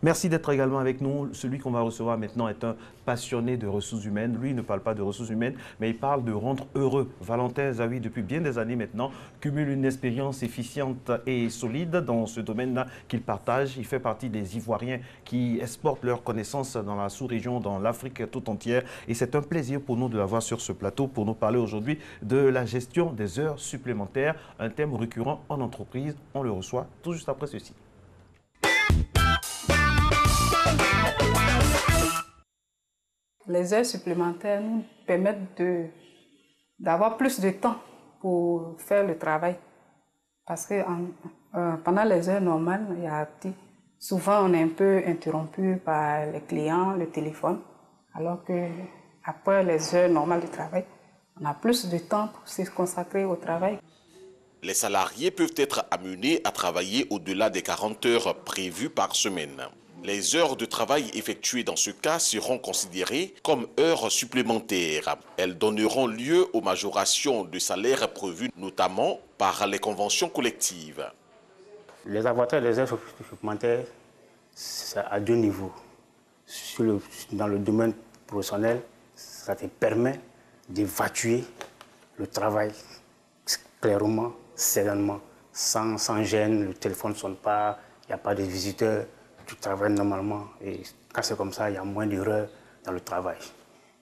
Merci d'être également avec nous. Celui qu'on va recevoir maintenant est un passionné de ressources humaines. Lui, il ne parle pas de ressources humaines, mais il parle de rendre heureux. Valentin Zawi, depuis bien des années maintenant, cumule une expérience efficiente et solide dans ce domaine-là qu'il partage. Il fait partie des Ivoiriens qui exportent leurs connaissances dans la sous-région, dans l'Afrique tout entière. Et c'est un plaisir pour nous de l'avoir sur ce plateau pour nous parler aujourd'hui de la gestion des heures supplémentaires, un thème récurrent en entreprise. On le reçoit tout juste après ceci. Les heures supplémentaires nous permettent d'avoir plus de temps pour faire le travail. Parce que pendant les heures normales, souvent on est un peu interrompu par les clients, le téléphone, alors qu'après les heures normales du travail, on a plus de temps pour se consacrer au travail. Les salariés peuvent être amenés à travailler au-delà des 40 heures prévues par semaine. Les heures de travail effectuées dans ce cas seront considérées comme heures supplémentaires. Elles donneront lieu aux majorations de salaire prévues notamment par les conventions collectives. Les avantages des heures supplémentaires, c'est à deux niveaux. Dans le domaine professionnel, ça te permet d'évacuer le travail clairement, sereinement, sans gêne, le téléphone ne sonne pas, il n'y a pas de visiteurs. Tu travailles normalement et quand c'est comme ça, il y a moins d'erreurs dans le travail.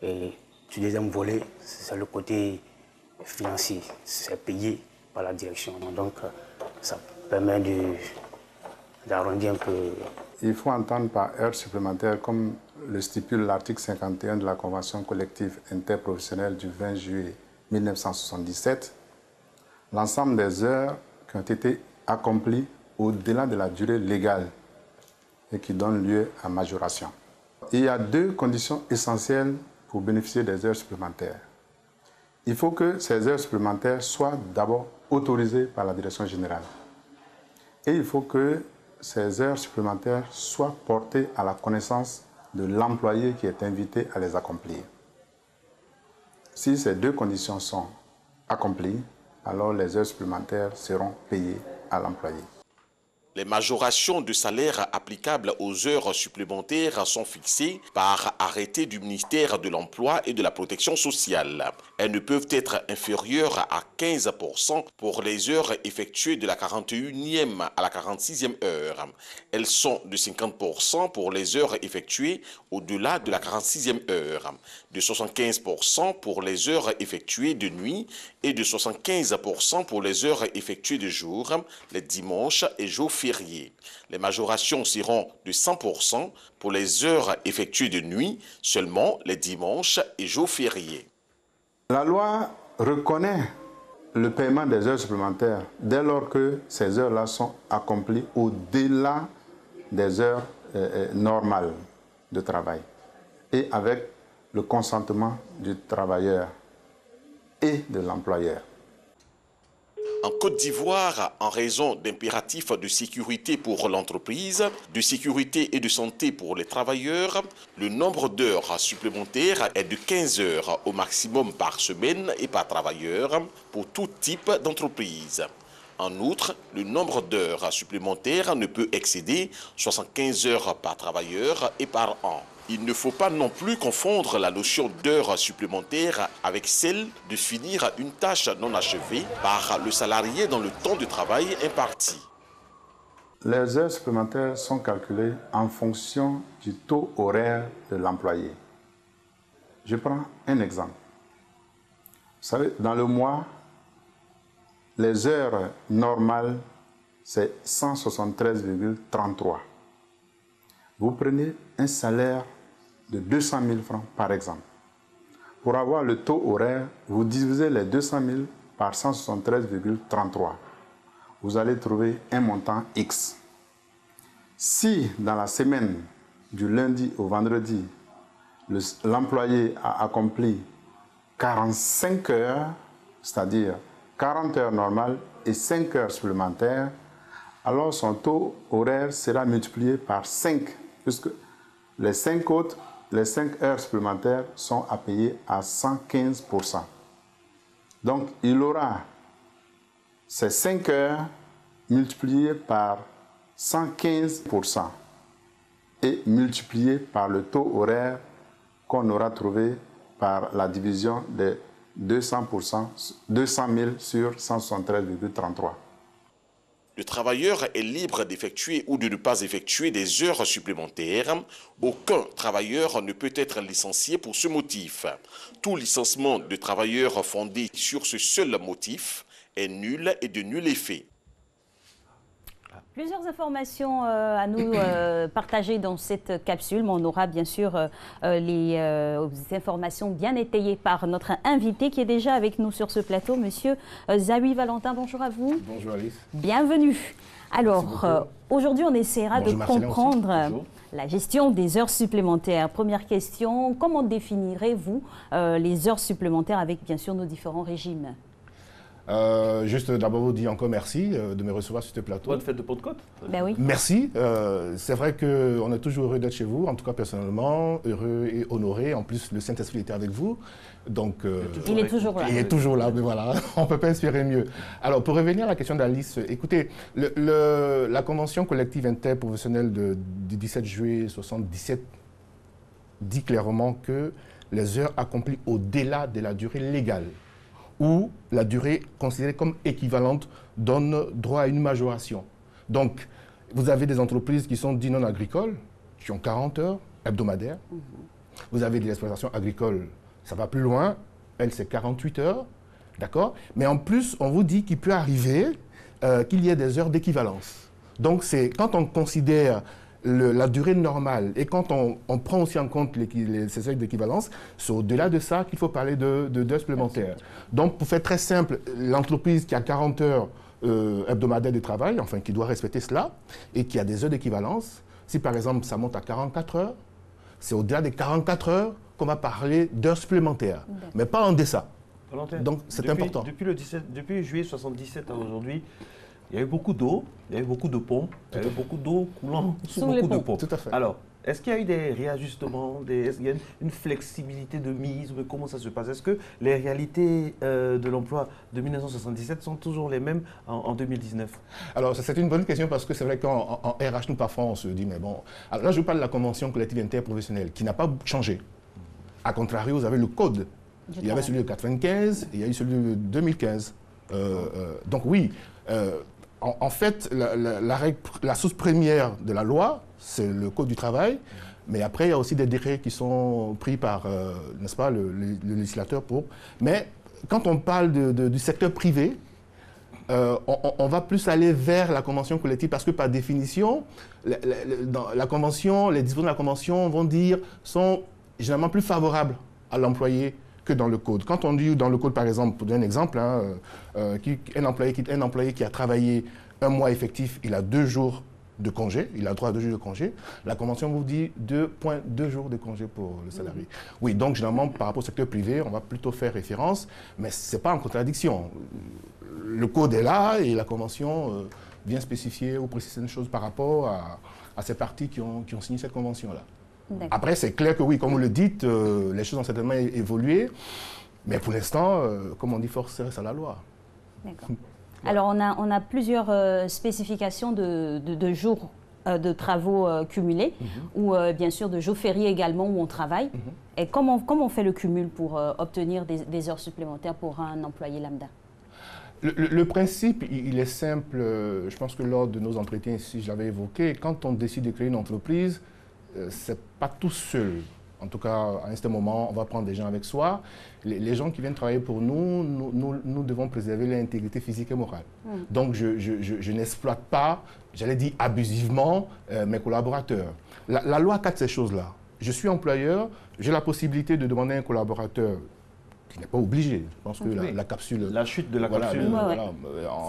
Et du deuxième volet, c'est le côté financier, c'est payé par la direction. Donc ça permet d'arrondir un peu. Il faut entendre par heures supplémentaires comme le stipule l'article 51 de la Convention collective interprofessionnelle du 20 juillet 1977, l'ensemble des heures qui ont été accomplies au-delà de la durée légale et qui donne lieu à majoration. Il y a deux conditions essentielles pour bénéficier des heures supplémentaires. Il faut que ces heures supplémentaires soient d'abord autorisées par la direction générale. Et il faut que ces heures supplémentaires soient portées à la connaissance de l'employé qui est invité à les accomplir. Si ces deux conditions sont accomplies, alors les heures supplémentaires seront payées à l'employé. Les majorations de salaire applicables aux heures supplémentaires sont fixées par arrêté du ministère de l'Emploi et de la Protection sociale. Elles ne peuvent être inférieures à 15% pour les heures effectuées de la 41e à la 46e heure. Elles sont de 50% pour les heures effectuées au-delà de la 46e heure, de 75% pour les heures effectuées de nuit et de 75% pour les heures effectuées de jour, les dimanches et jours fériés. Les majorations seront de 100% pour les heures effectuées de nuit, seulement les dimanches et jours fériés. La loi reconnaît le paiement des heures supplémentaires dès lors que ces heures-là sont accomplies au-delà des heures normales de travail et avec le consentement du travailleur et de l'employeur. En Côte d'Ivoire, en raison d'impératifs de sécurité pour l'entreprise, de sécurité et de santé pour les travailleurs, le nombre d'heures supplémentaires est de 15 heures au maximum par semaine et par travailleur pour tout type d'entreprise. En outre, le nombre d'heures supplémentaires ne peut excéder 75 heures par travailleur et par an. Il ne faut pas non plus confondre la notion d'heures supplémentaires avec celle de finir une tâche non achevée par le salarié dans le temps de travail imparti. Les heures supplémentaires sont calculées en fonction du taux horaire de l'employé. Je prends un exemple. Vous savez, dans le mois, les heures normales, c'est 173,33. Vous prenez un salaire de 200 000 francs, par exemple. Pour avoir le taux horaire, vous divisez les 200 000 par 173,33. Vous allez trouver un montant X. Si dans la semaine, du lundi au vendredi, l'employé a accompli 45 heures, c'est-à-dire 40 heures normales et 5 heures supplémentaires, alors son taux horaire sera multiplié par 5, puisque les 5 heures supplémentaires sont à payer à 115%. Donc, il aura ces 5 heures multipliées par 115%. et multiplié par le taux horaire qu'on aura trouvé par la division des 200 000 sur 173,33. Le travailleur est libre d'effectuer ou de ne pas effectuer des heures supplémentaires. Aucun travailleur ne peut être licencié pour ce motif. Tout licenciement de travailleurs fondé sur ce seul motif est nul et de nul effet. Plusieurs informations à nous partager dans cette capsule, mais on aura bien sûr les informations bien étayées par notre invité qui est déjà avec nous sur ce plateau, Monsieur Zawi Valentin. Bonjour à vous. Bonjour Alice. Bienvenue. Alors, aujourd'hui, on essaiera de comprendre la gestion des heures supplémentaires. Première question, comment définirez-vous les heures supplémentaires avec bien sûr nos différents régimes? Juste d'abord vous dire encore merci de me recevoir sur ce plateau. Bonne fête de Pentecôte. Ben oui. Merci. C'est vrai qu'on est toujours heureux d'être chez vous, en tout cas personnellement, heureux et honoré. En plus, le Saint-Esprit était avec vous. Donc, il est toujours là. Il est toujours là, mais voilà, on ne peut pas espérer mieux. Alors, pour revenir à la question d'Alice, écoutez, la convention collective interprofessionnelle du 17 juillet 1977 dit clairement que les heures accomplies au-delà de la durée légale où la durée considérée comme équivalente donne droit à une majoration. Donc, vous avez des entreprises qui sont dites non agricoles, qui ont 40 heures hebdomadaires. Vous avez des exploitations agricoles, ça va plus loin, elles, c'est 48 heures, d'accord? Mais en plus, on vous dit qu'il peut arriver qu'il y ait des heures d'équivalence. Donc, c'est quand on considère la durée normale et quand on prend aussi en compte ces heures d'équivalence, c'est au-delà de ça qu'il faut parler d'heures supplémentaires. Donc, pour faire très simple, l'entreprise qui a 40 heures hebdomadaires de travail, enfin qui doit respecter cela, et qui a des heures d'équivalence, si par exemple ça monte à 44 heures, c'est au-delà des 44 heures qu'on va parler d'heures supplémentaires, mais pas en deçà. Donc, c'est important. Depuis juillet 1977 à aujourd'hui, il y a eu beaucoup d'eau, il y a eu beaucoup de ponts, il y a eu beaucoup d'eau coulant sous beaucoup de ponts. Tout à fait. Alors, est-ce qu'il y a eu des réajustements, est-ce qu'il y a une flexibilité de mise? Comment ça se passe? Est-ce que les réalités de l'emploi de 1977 sont toujours les mêmes en 2019? Alors, c'est une bonne question parce que c'est vrai qu'en RH, nous, parfois, on se dit, mais bon... Alors là, je vous parle de la convention collective interprofessionnelle qui n'a pas changé. A contrario, vous avez le code. Il y avait celui de 95 et il y a eu celui de 2015. Donc oui... En fait, la source première de la loi, c'est le Code du travail, mais après, il y a aussi des décrets qui sont pris par, n'est-ce pas, le législateur pour... Mais quand on parle du secteur privé, on va plus aller vers la convention collective parce que, par définition, dans la convention, les dispositions de la convention vont dire, sont généralement plus favorables à l'employé que dans le code. Quand on dit dans le code, par exemple, pour donner un exemple, un employé qui a travaillé un mois effectif, il a 2 jours de congé, il a droit à 2 jours de congé. La convention vous dit 2,2 jours de congé pour le salarié. Oui, donc généralement, par rapport au secteur privé, on va plutôt faire référence, mais ce n'est pas en contradiction. Le code est là et la convention vient spécifier ou préciser une chose par rapport à ces parties qui ont signé cette convention-là. Après, c'est clair que oui, comme vous le dites, les choses ont certainement évolué, mais pour l'instant, comme on dit, force reste à la loi. D'accord. Alors, on a plusieurs spécifications de jours de travaux cumulés, ou bien sûr de jours fériés également où on travaille. Et comment on fait le cumul pour obtenir des heures supplémentaires pour un employé lambda? Le principe, il est simple. Je pense que lors de nos entretiens ici, je l'avais évoqué. Quand on décide de créer une entreprise, ce n'est pas tout seul. En tout cas, à un certain moment, on va prendre des gens avec soi. Les gens qui viennent travailler pour nous devons préserver leur intégrité physique et morale. Donc, je n'exploite pas, j'allais dire abusivement, mes collaborateurs. La loi cadre ces choses-là. Je suis employeur, j'ai la possibilité de demander à un collaborateur qui n'est pas obligé. Je pense que la capsule... La chute de la capsule.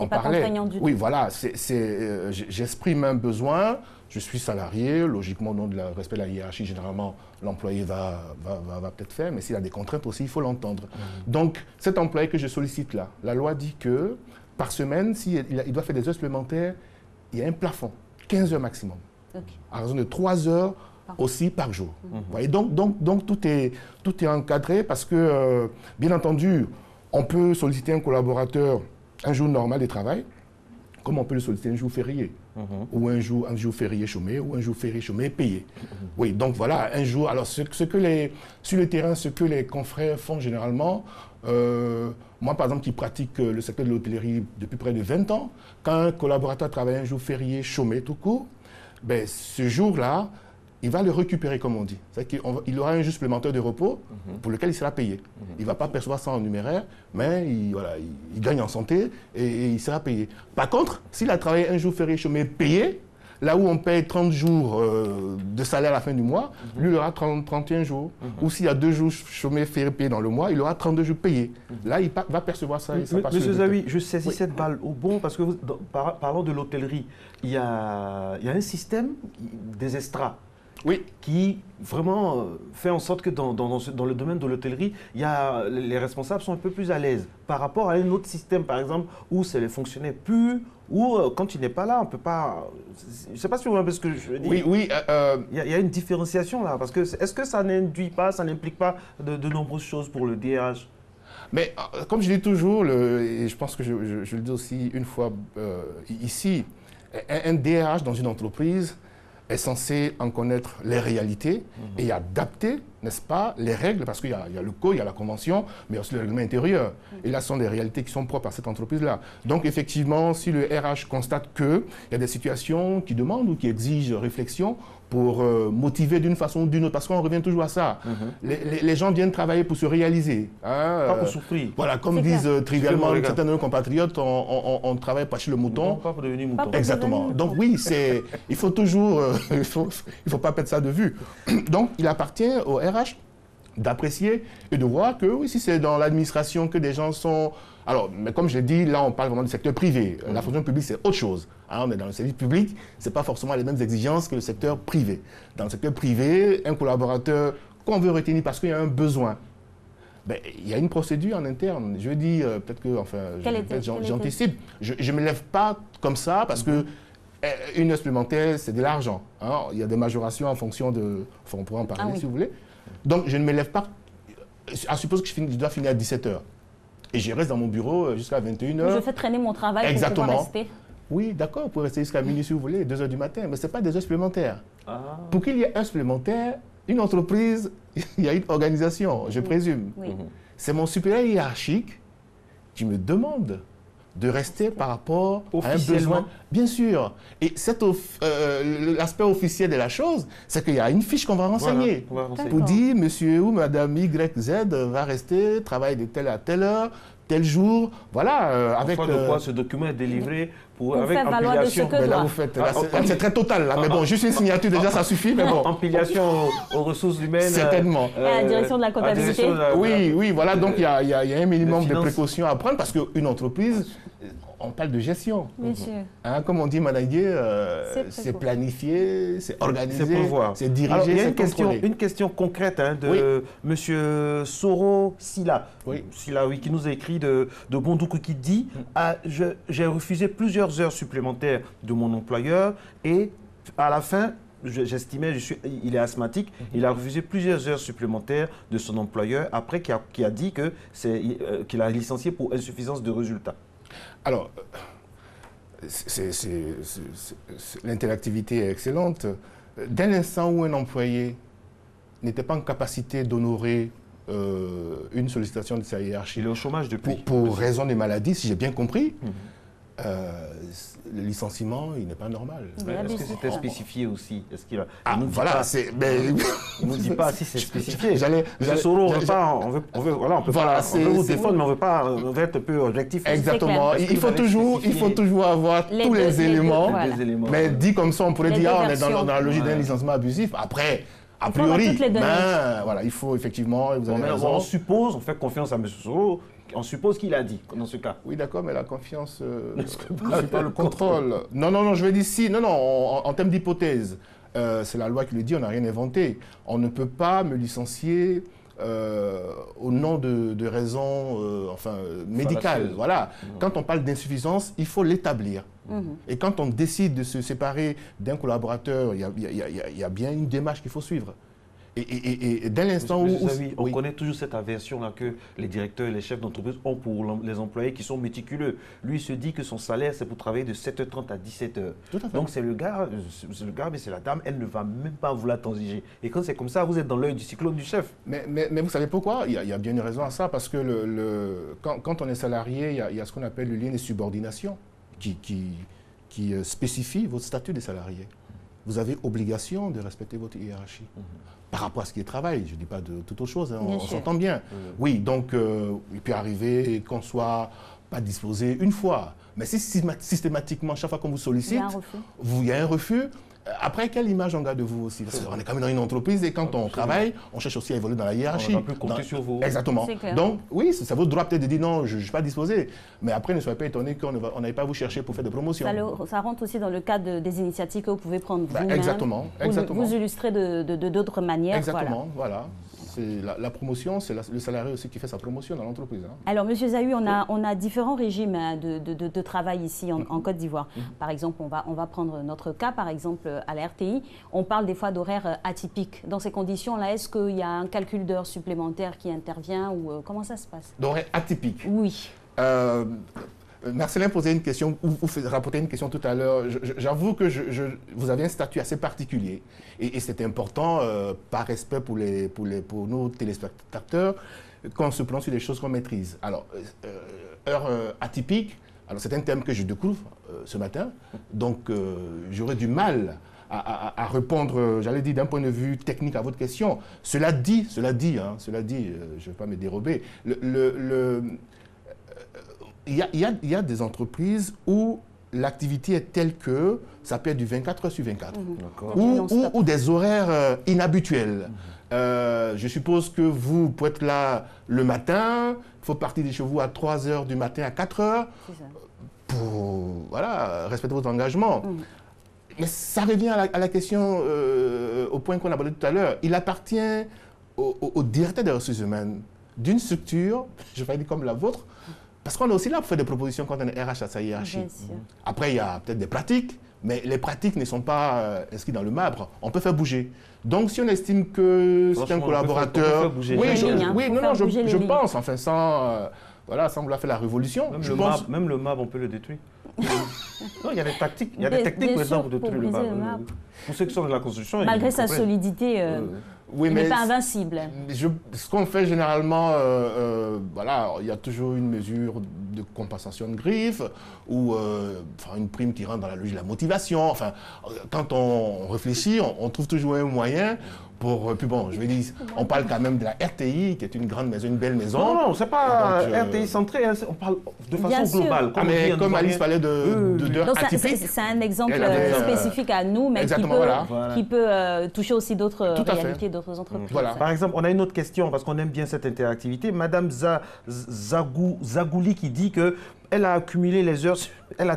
C'est pas contraignant du tout. Oui, voilà. J'exprime un besoin. Je suis salarié. Logiquement, au nom du respect de la hiérarchie, généralement, l'employé va peut-être faire. Mais s'il a des contraintes aussi, il faut l'entendre. Donc, cet employé que je sollicite là, la loi dit que par semaine, s'il doit faire des heures supplémentaires, il y a un plafond, 15 heures maximum. À raison de 3 heures aussi par jour. Et donc tout est encadré parce que, bien entendu, on peut solliciter un collaborateur un jour normal de travail, comme on peut le solliciter un jour férié, ou un jour férié chômé, ou un jour férié chômé payé. Oui, donc voilà, un jour. Alors, sur le terrain, ce que les confrères font généralement, moi, par exemple, qui pratique le secteur de l'hôtellerie depuis près de 20 ans, quand un collaborateur travaille un jour férié chômé tout court, ben, ce jour-là, il va le récupérer, comme on dit. C'est-à-dire qu'il aura un jour supplémentaire de repos pour lequel il sera payé. Il ne va pas percevoir ça en numéraire, mais il gagne en santé et il sera payé. Par contre, s'il a travaillé un jour férié chômé payé, là où on paye 30 jours de salaire à la fin du mois, lui, il aura 31 jours. Ou s'il y a 2 jours chômés fériés payés dans le mois, il aura 32 jours payés. Là, il va percevoir ça. Monsieur Zawi, je saisis cette balle au bon parce que, parlant de l'hôtellerie, il y a un système des extras. Oui. Qui vraiment fait en sorte que dans le domaine de l'hôtellerie, les responsables sont un peu plus à l'aise par rapport à un autre système, par exemple, où c'est les fonctionnaires purs, où quand il n'est pas là, on ne peut pas... Je ne sais pas si vous voyez un peu ce que je veux dire. Oui. Il y a une différenciation là, parce que est-ce que ça n'induit pas, ça n'implique pas de nombreuses choses pour le DRH? Mais comme je dis toujours, et je pense que je le dis aussi une fois ici, un DRH dans une entreprise est censé en connaître les réalités et adapter, n'est-ce pas, les règles, parce qu'il y a le code, il y a la convention, mais aussi le règlement intérieur. Et là, ce sont des réalités qui sont propres à cette entreprise-là. Donc, effectivement, si le RH constate qu'il y a des situations qui demandent ou qui exigent réflexion pour motiver d'une façon ou d'une autre, parce qu'on revient toujours à ça. Les gens viennent travailler pour se réaliser. Hein, pas pour souffrir. Voilà, comme disent trivialement certains de nos compatriotes, on travaille pas chez le mouton. Non, pas pour devenir mouton. Exactement. Donc oui, il faut toujours, il faut pas perdre ça de vue. Donc il appartient au RH d'apprécier et de voir que oui, si c'est dans l'administration que des gens sont... Alors, mais comme je l'ai dit, là on parle vraiment du secteur privé. La fonction publique, c'est autre chose. Hein, on est dans le service public, ce n'est pas forcément les mêmes exigences que le secteur privé. Dans le secteur privé, un collaborateur qu'on veut retenir parce qu'il y a un besoin, ben, il y a une procédure en interne. Je dis, peut-être que, enfin, j'anticipe. Je ne me lève pas comme ça parce que une heure supplémentaire, c'est de l'argent. Hein. Il y a des majorations en fonction de... Enfin, on pourra en parler si vous voulez. Donc, je ne me lève pas... À suppose que je dois finir à 17h. Et je reste dans mon bureau jusqu'à 21h. Je fais traîner mon travail pour pouvoir rester. Oui, d'accord, vous pouvez rester jusqu'à minuit si vous voulez, 2h du matin, mais ce n'est pas des heures supplémentaires. Pour qu'il y ait un supplémentaire, une entreprise, il y a une organisation, je présume. C'est mon supérieur hiérarchique qui me demande de rester par rapport à un besoin. Bien sûr. Et l'aspect officiel de la chose, c'est qu'il y a une fiche qu'on va renseigner. Voilà, pour dire, monsieur ou madame YZ va rester, travaille de telle à telle heure, tel jour, voilà. Avec de quoi ce document est délivré avec faire valoir de ce que là, vous faites, c'est très total, là. Mais bon, juste une signature, déjà, ça suffit. Mais bon. Empilation aux ressources humaines. Certainement. À la direction de la comptabilité. Oui, voilà. Donc, il y a un minimum de précautions à prendre parce qu'une entreprise, on parle de gestion. Bien sûr. Hein, comme on dit, Managué, c'est planifié, c'est organisé, c'est dirigé, alors, il y a c'est une question concrète de M. Soro Silla, qui nous a écrit de Bondoukou, qui dit j'ai refusé plusieurs heures supplémentaires de mon employeur et à la fin, j'estimais, il est asthmatique, il a refusé plusieurs heures supplémentaires de son employeur après qui a dit qu'il a licencié pour insuffisance de résultats. Alors, l'interactivité est excellente. Dès l'instant où un employé n'était pas en capacité d'honorer une sollicitation de sa hiérarchie, il est au chômage depuis. Pour raison des maladies, si j'ai bien compris, le licenciement, il n'est pas normal. Est-ce que c'était spécifié aussi? Voilà, il ne nous dit pas si c'est spécifié. Monsieur Soro, on veut vous défendre, mais on veut être un peu objectif. Exactement. Il faut toujours avoir tous les éléments. Mais dit comme ça, on pourrait dire on est dans la logique d'un licenciement abusif. Après, a priori, il faut effectivement... On suppose, on fait confiance à M. Soro, on suppose qu'il a dit, dans ce cas. Oui, d'accord, mais la confiance, c'est pas le contrôle. Non, je vais dire si. Non, en termes d'hypothèse, c'est la loi qui le dit, on n'a rien inventé. On ne peut pas me licencier au nom de raisons médicales. Voilà. Quand on parle d'insuffisance, il faut l'établir. Et quand on décide de se séparer d'un collaborateur, il y a bien une démarche qu'il faut suivre. Et dès l'instant où... On connaît toujours cette aversion-là que les directeurs et les chefs d'entreprise ont pour les employés qui sont méticuleux. Lui, il se dit que son salaire, c'est pour travailler de 7h30 à 17h. Donc, c'est le gars, mais c'est la dame, elle ne va même pas vouloir transiger. Et quand c'est comme ça, vous êtes dans l'œil du cyclone du chef. Mais vous savez pourquoi? Il y a bien une raison à ça, parce que quand on est salarié, il y a ce qu'on appelle le lien de subordination qui spécifie votre statut de salarié. Vous avez obligation de respecter votre hiérarchie. Par rapport à ce qui est travail, je ne dis pas de toute autre chose, hein, on s'entend bien. Oui, donc il peut arriver qu'on ne soit pas disposé une fois. Mais si systématiquement, chaque fois qu'on vous sollicite, il y a un refus. Après, quelle image on garde de vous aussi? Parce qu'on est quand même dans une entreprise et quand on travaille, on cherche aussi à évoluer dans la hiérarchie. On peut compter sur vous. Exactement. Donc, oui, c'est votre droit peut-être de dire non, je ne suis pas disposé. Mais après, ne soyez pas étonné qu'on n'aille pas vous chercher pour faire des promotions. Ça rentre aussi dans le cadre des initiatives que vous pouvez prendre vous-même. Exactement. Vous illustrer de d'autres manières. Exactement, voilà. La promotion, c'est le salarié aussi qui fait sa promotion dans l'entreprise. Hein. Alors, M. Zahui, on a différents régimes de travail ici en Côte d'Ivoire. Par exemple, on va prendre notre cas, par exemple, à la RTI. On parle des fois d'horaires atypiques. Dans ces conditions-là, est-ce qu'il y a un calcul d'heures supplémentaires qui intervient ou comment ça se passe? D'horaires atypiques? Oui. Marcelin posait une question, ou rapportait une question tout à l'heure. J'avoue que vous avez un statut assez particulier. Et c'est important, par respect pour nos téléspectateurs, qu'on se prononce sur des choses qu'on maîtrise. Alors, heure atypique, c'est un thème que je découvre ce matin. Donc, j'aurais du mal à répondre, j'allais dire, d'un point de vue technique à votre question. Cela dit, je ne vais pas me dérober. Il y a des entreprises où l'activité est telle que ça peut être du 24 heures sur 24. Ou des horaires inhabituels. Je suppose que vous pouvez être là le matin, il faut partir de chez vous à 3 heures du matin, à 4 heures, pour respecter votre engagement. Mais ça revient à la question, au point qu'on a abordé tout à l'heure. Il appartient au directeur des ressources humaines d'une structure, je vais dire comme la vôtre, parce qu'on est aussi là pour faire des propositions quand on est RH à sa hiérarchie. Après, il y a peut-être des pratiques, mais les pratiques ne sont pas inscrites dans le marbre. On peut faire bouger. Donc, si on estime que c'est un collaborateur... Je pense, enfin, sans vouloir faire la révolution. Même le marbre, on peut le détruire. Non, il y a des tactiques. Il y a des techniques maintenant pour détruire le marbre. Pour ceux qui sont de la construction... Malgré sa solidité... il n'est pas invincible. Ce qu'on fait généralement, il y a toujours une mesure de compensation de griffes ou une prime qui rentre dans la logique de la motivation. Enfin, quand on réfléchit, on trouve toujours un moyen pour... Puis bon, je vais dire, on parle quand même de la RTI, qui est une grande maison, une belle maison. Non, c'est pas RTI centrée, on parle de façon globale. Comme Alice parlait d'heures atypiques. C'est un exemple spécifique à nous, mais qui peut toucher aussi d'autres réalités, d'autres entreprises. Voilà. Par exemple, on a une autre question, parce qu'on aime bien cette interactivité. Madame Zagouli qui dit que elle a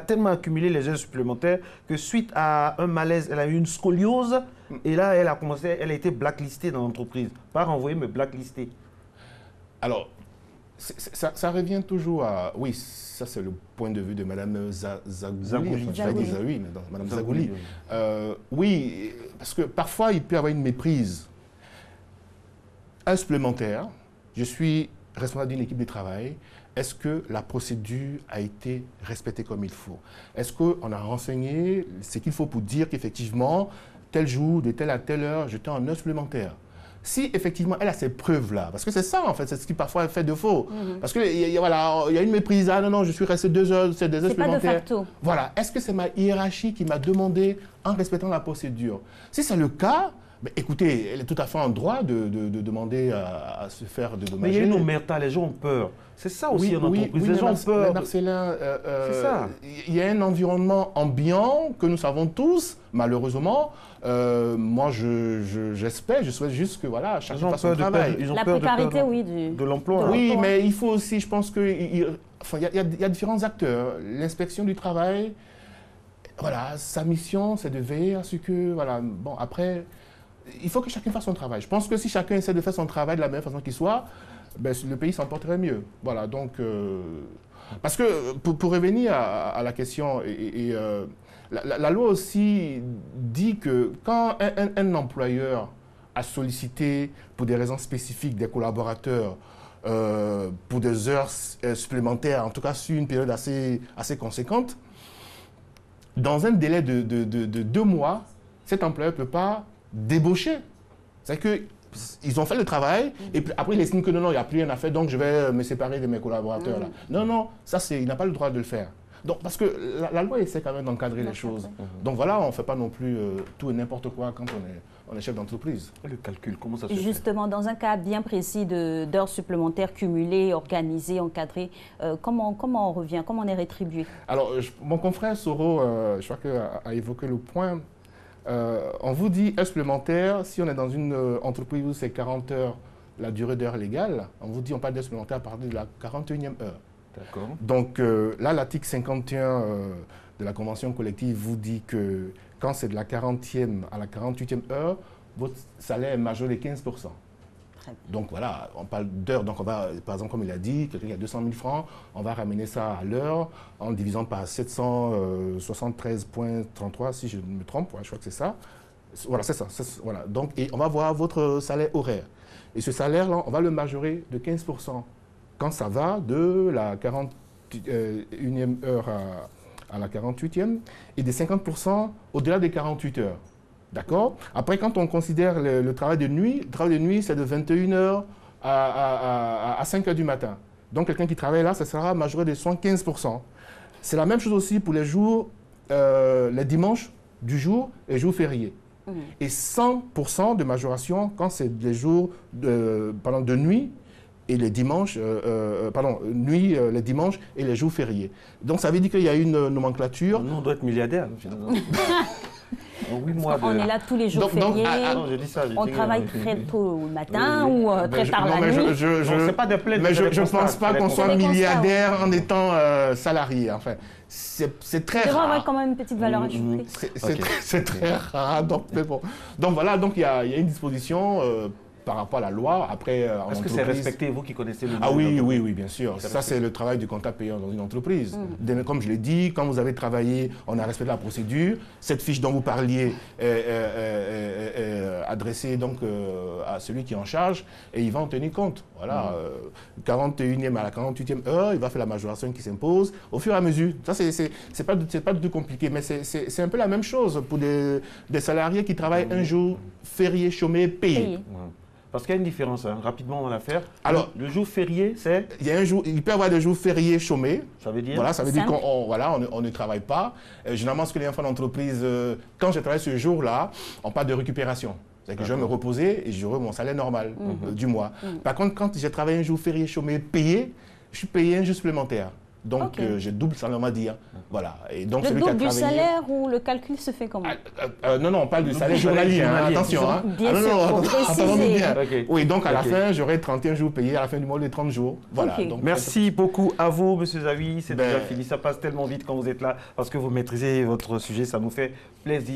tellement accumulé les heures supplémentaires que suite à un malaise, elle a eu une scoliose et là, elle a été blacklistée dans l'entreprise. Pas renvoyée, mais blacklistée. Alors, ça revient toujours à... Oui, ça c'est le point de vue de Madame Zagouli. Madame Zagouli. Oui, parce que parfois, il peut y avoir une méprise. Un supplémentaire, je suis responsable d'une équipe de travail. Est-ce que la procédure a été respectée comme il faut? Est-ce qu'on a renseigné ce qu'il faut pour dire qu'effectivement, tel jour, de telle à telle heure, j'étais en heure supplémentaire? Si effectivement elle a ces preuves-là, parce que c'est ça en fait, c'est ce qui parfois fait défaut. Parce qu'il y a une méprise, non, je suis resté 2 heures, c'est 2 heures supplémentaires. C'est pas de facto. Voilà, est-ce que c'est ma hiérarchie qui m'a demandé en respectant la procédure? Si c'est le cas, mais écoutez, elle est tout à fait en droit de demander à se faire dédommager. Mais il y a une omerta, les gens ont peur. C'est ça aussi en entreprise, les gens ont peur. Marcelin, il y a un environnement ambiant que nous savons tous, malheureusement. Moi, j'espère, je souhaite juste que chacun fasse son travail. La précarité, de l'emploi. Oui, mais il faut aussi, je pense qu'il y a différents acteurs. L'inspection du travail, sa mission, c'est de veiller à ce que, après... Il faut que chacun fasse son travail. Je pense que si chacun essaie de faire son travail de la meilleure façon qu'il soit, le pays s'en porterait mieux. Voilà, donc... parce que, pour revenir à la question, la loi aussi dit que quand un employeur à solliciter pour des raisons spécifiques des collaborateurs pour des heures supplémentaires, en tout cas sur une période assez conséquente, dans un délai de 2 mois, cet employeur ne peut pas débaucher. C'est-à-dire qu'ils ont fait le travail et puis après ils estiment que non, il n'y a plus rien à faire, donc je vais me séparer de mes collaborateurs. Là. Non, ça il n'a pas le droit de le faire. Donc, parce que la loi essaie quand même d'encadrer les choses. Donc voilà, on ne fait pas non plus tout et n'importe quoi quand on est chef d'entreprise. Le calcul, comment ça se fait? Justement, dans un cas bien précis d'heures supplémentaires cumulées, organisées, encadrées, comment on revient, comment on est rétribué? Alors, mon confrère Soro, je crois qu'a évoqué le point. On vous dit heures supplémentaires, si on est dans une entreprise où c'est 40 heures la durée d'heure légale, on vous dit on parle d'heures supplémentaires à partir de la 41e heure. Donc là, l'article 51 de la convention collective vous dit que quand c'est de la 40e à la 48e heure, votre salaire est majoré de 15%. Donc voilà, on parle d'heures, donc on va, par exemple, comme il a dit, quelqu'un qui a 200 000 francs, on va ramener ça à l'heure en divisant par 773,33, si je ne me trompe, ouais, je crois que c'est ça. Voilà, c'est ça. Voilà. Donc, et on va voir votre salaire horaire. Et ce salaire-là, on va le majorer de 15%. Quand ça va de la 41e heure à la 48e et de 50% au-delà des 48 heures. D'accord? Après, quand on considère le travail de nuit, c'est de 21h à 5h du matin. Donc, quelqu'un qui travaille là, ça sera majoré de 75%. C'est la même chose aussi pour les jours, les dimanches du jour et les jours fériés. Et 100% de majoration quand c'est des jours de nuit et les dimanches, les dimanches et les jours fériés. Donc ça veut dire qu'il y a une nomenclature. Nous, on doit être milliardaires, finalement. On est là tous les jours fériés, on travaille très tôt le matin ou très tard la nuit. Mais je ne pense pas qu'on soit milliardaire en étant salarié. Enfin, c'est très rare. Il devrait avoir quand même une petite valeur ajoutée. C'est très rare. Donc voilà, donc il y a une disposition par rapport à la loi. Après, est-ce que c'est respecté, vous qui connaissez le Ah oui, bien sûr. Ça, c'est le travail du comptable payeur dans une entreprise. Comme je l'ai dit, quand vous avez travaillé, on a respecté la procédure. Cette fiche dont vous parliez est adressée donc, à celui qui est en charge et il va en tenir compte. Voilà, 41e à la 48e heure, il va faire la majoration qui s'impose au fur et à mesure. Ça, c'est pas du tout compliqué, mais c'est un peu la même chose pour des salariés qui travaillent un jour férié, chômé, payé. Parce qu'il y a une différence, hein. Rapidement on va la faire. Alors, le jour férié, c'est... Il peut y avoir des jours fériés chômés. Ça veut dire? Voilà, ça veut dire qu'on ne travaille pas. Généralement, ce que les enfants d'entreprise, quand je travaille ce jour-là, on parle de récupération. C'est-à-dire que je vais me reposer et j'aurai mon salaire normal du mois. Par contre, quand j'ai travaillé un jour férié chômé payé, je suis payé un jour supplémentaire. Donc, j'ai double salaire, on va dire. Voilà. Et donc, le double du salaire ou le calcul se fait comment? Non, on parle du salaire journalier. Attention. Bien sûr, pour préciser. Oui, donc à la fin, j'aurai 31 jours payés, à la fin du mois, les 30 jours. Voilà. Donc, merci beaucoup à vous, M. Zawi. C'est déjà fini. Ça passe tellement vite quand vous êtes là parce que vous maîtrisez votre sujet. Ça nous fait plaisir.